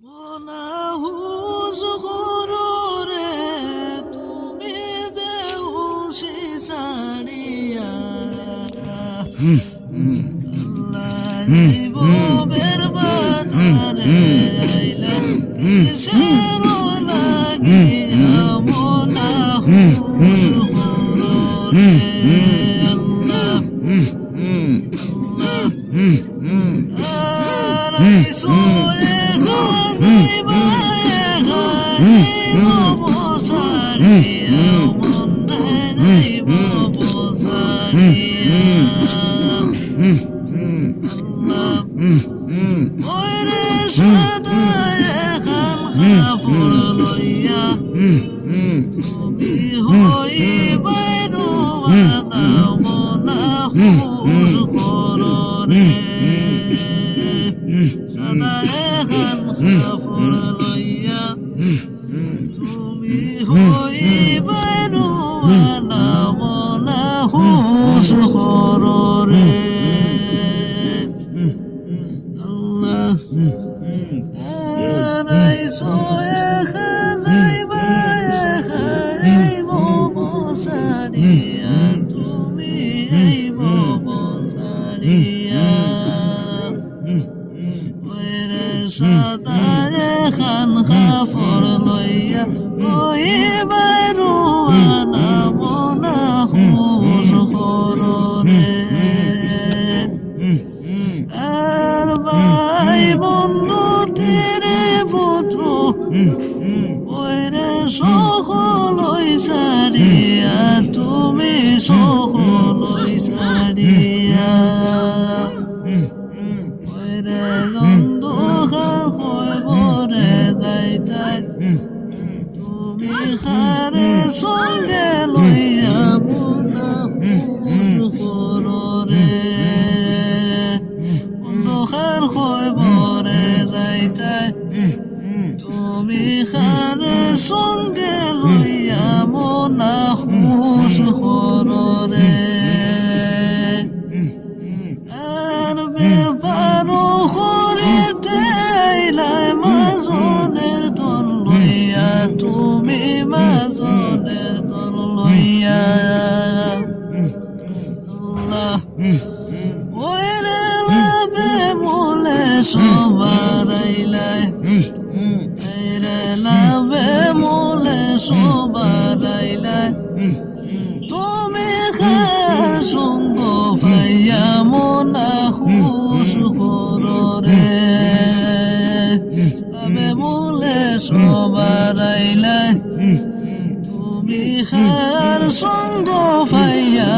মনাহুজ গররে তুমি বেহুশি ছাড়িয়া জীবের বাজারে আইলা কিসের লাগিয়া মনাহুজ গররে আল্লাহ খান খাফর লইয়া ওই বারু আনা বনা হুস খররে আর ভাই বন্ধু তেরে পুত্র ওরে সকল সারিয়া তুমি সকল সারিয়া সঙ্গে লইয়া মনাহুজ গররে অন্ধকার খবরে যাইতে তুমি খারে সঙ্গে লইয়া মনাহুজ গররে আর বেপারো করিতে আইলাই মাজনের দল লইয়া তুমি মাজনের দল লইয়া আল্লাহ ওরে লাভে মোলে সবার আইলাই রে লাভে মোলে সবার আইলাই তুমি খার সঙ্গ ভাইয়া মনাহুজ গররে লাভে মোলে সবার আইলাই তুমি খার সঙ্গ ভাইয়া